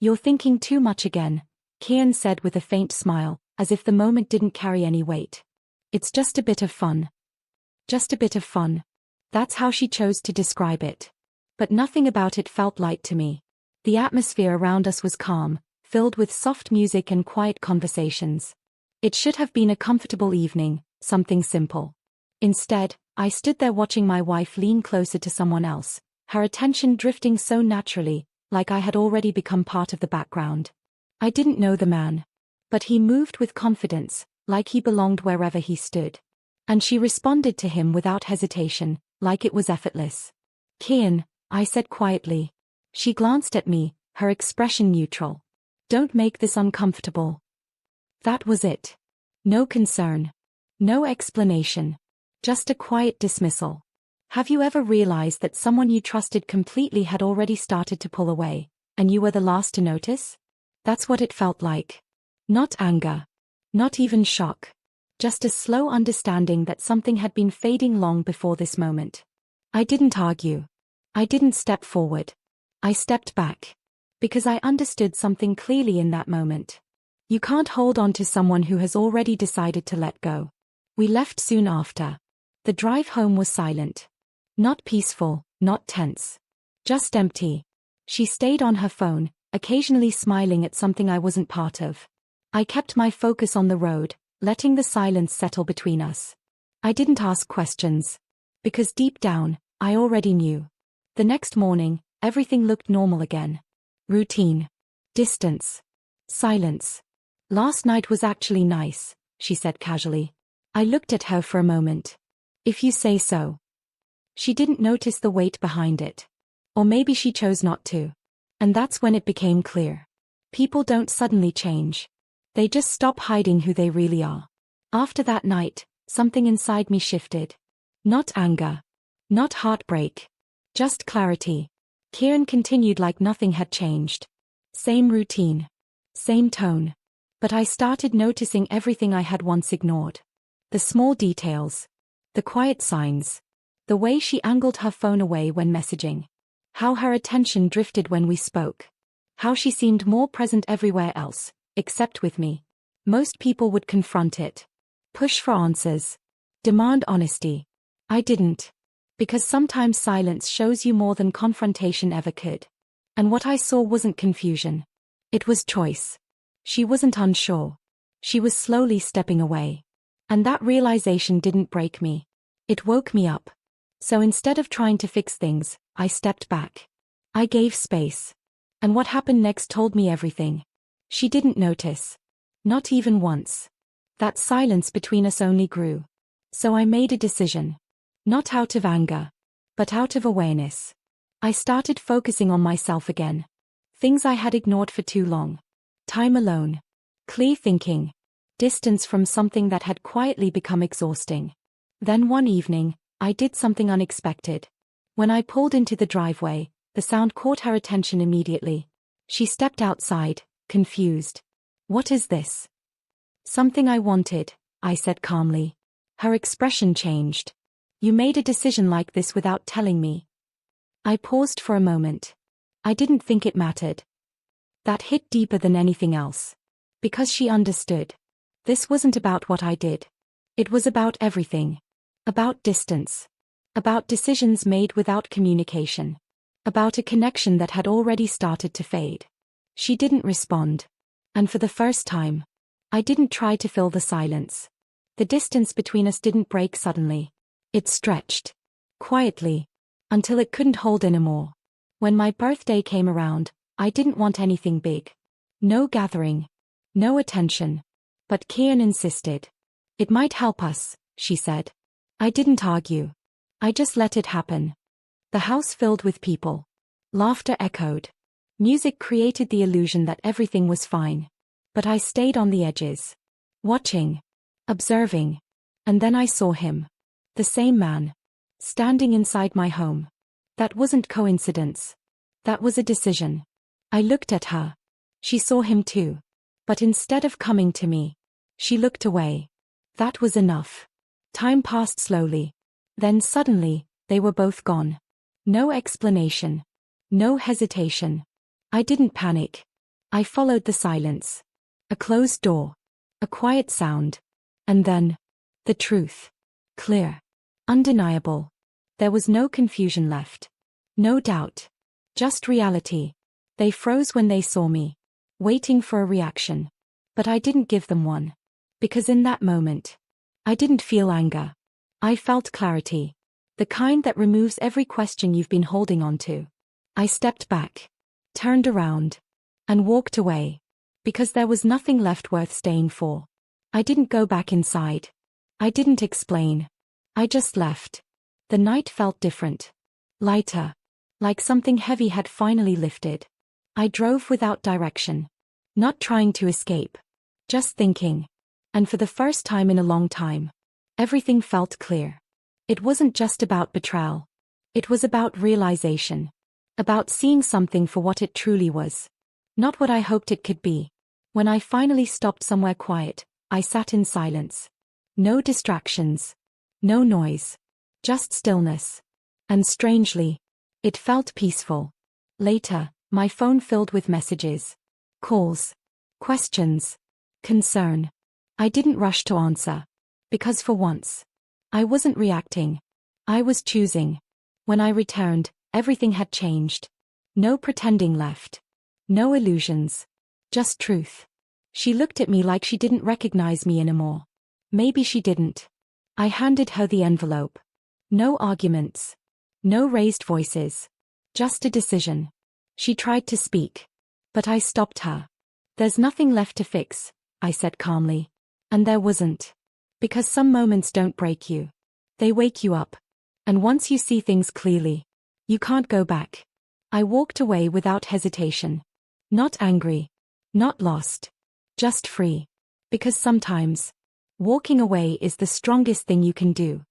You're thinking too much again, Kian said with a faint smile, as if the moment didn't carry any weight. It's just a bit of fun. Just a bit of fun. That's how she chose to describe it. But nothing about it felt light to me. The atmosphere around us was calm, filled with soft music and quiet conversations. It should have been a comfortable evening, something simple. Instead, I stood there watching my wife lean closer to someone else, her attention drifting so naturally, like I had already become part of the background. I didn't know the man. But he moved with confidence, like he belonged wherever he stood. And she responded to him without hesitation, like it was effortless. Kian, I said quietly. She glanced at me, her expression neutral. Don't make this uncomfortable. That was it. No concern. No explanation. Just a quiet dismissal. Have you ever realized that someone you trusted completely had already started to pull away, and you were the last to notice? That's what it felt like. Not anger. Not even shock. Just a slow understanding that something had been fading long before this moment. I didn't argue. I didn't step forward. I stepped back. Because I understood something clearly in that moment. You can't hold on to someone who has already decided to let go. We left soon after. The drive home was silent. Not peaceful, not tense. Just empty. She stayed on her phone, occasionally smiling at something I wasn't part of. I kept my focus on the road, letting the silence settle between us. I didn't ask questions. Because deep down, I already knew. The next morning, everything looked normal again. Routine. Distance. Silence. Last night was actually nice, she said casually. I looked at her for a moment. If you say so. She didn't notice the weight behind it. Or maybe she chose not to. And that's when it became clear. People don't suddenly change. They just stop hiding who they really are. After that night, something inside me shifted. Not anger. Not heartbreak. Just clarity. Kieran continued like nothing had changed. Same routine. Same tone. But I started noticing everything I had once ignored. The small details. The quiet signs. The way she angled her phone away when messaging. How her attention drifted when we spoke. How she seemed more present everywhere else, except with me. Most people would confront it. Push for answers. Demand honesty. I didn't. Because sometimes silence shows you more than confrontation ever could. And what I saw wasn't confusion. It was choice. She wasn't unsure. She was slowly stepping away. And that realization didn't break me. It woke me up. So instead of trying to fix things, I stepped back. I gave space. And what happened next told me everything. She didn't notice. Not even once. That silence between us only grew. So I made a decision. Not out of anger. But out of awareness. I started focusing on myself again. Things I had ignored for too long. Time alone. Clear thinking. Distance from something that had quietly become exhausting. Then one evening, I did something unexpected. When I pulled into the driveway, the sound caught her attention immediately. She stepped outside, confused. What is this? Something I wanted, I said calmly. Her expression changed. You made a decision like this without telling me. I paused for a moment. I didn't think it mattered. That hit deeper than anything else. Because she understood. This wasn't about what I did. It was about everything. About distance. About decisions made without communication. About a connection that had already started to fade. She didn't respond. And for the first time, I didn't try to fill the silence. The distance between us didn't break suddenly. It stretched. Quietly. Until it couldn't hold anymore. When my birthday came around, I didn't want anything big. No gathering. No attention. But Kian insisted. It might help us, she said. I didn't argue. I just let it happen. The house filled with people. Laughter echoed. Music created the illusion that everything was fine. But I stayed on the edges. Watching. Observing. And then I saw him. The same man. Standing inside my home. That wasn't coincidence. That was a decision. I looked at her. She saw him too. But instead of coming to me, she looked away. That was enough. Time passed slowly. Then suddenly, they were both gone. No explanation. No hesitation. I didn't panic. I followed the silence. A closed door. A quiet sound. And then, the truth. Clear. Undeniable. There was no confusion left. No doubt. Just reality. They froze when they saw me, waiting for a reaction. But I didn't give them one. Because in that moment, I didn't feel anger. I felt clarity. The kind that removes every question you've been holding on to. I stepped back, turned around, and walked away. Because there was nothing left worth staying for. I didn't go back inside. I didn't explain. I just left. The night felt different. Lighter. Like something heavy had finally lifted. I drove without direction. Not trying to escape. Just thinking. And for the first time in a long time, everything felt clear. It wasn't just about betrayal. It was about realization. About seeing something for what it truly was. Not what I hoped it could be. When I finally stopped somewhere quiet, I sat in silence. No distractions. No noise. Just stillness. And strangely, it felt peaceful. Later, my phone filled with messages. Calls. Questions. Concern. I didn't rush to answer. Because for once, I wasn't reacting. I was choosing. When I returned, everything had changed. No pretending left. No illusions. Just truth. She looked at me like she didn't recognize me anymore. Maybe she didn't. I handed her the envelope. No arguments. No raised voices. Just a decision. She tried to speak. But I stopped her. There's nothing left to fix, I said calmly. And there wasn't. Because some moments don't break you. They wake you up. And once you see things clearly, you can't go back. I walked away without hesitation. Not angry. Not lost. Just free. Because sometimes, walking away is the strongest thing you can do.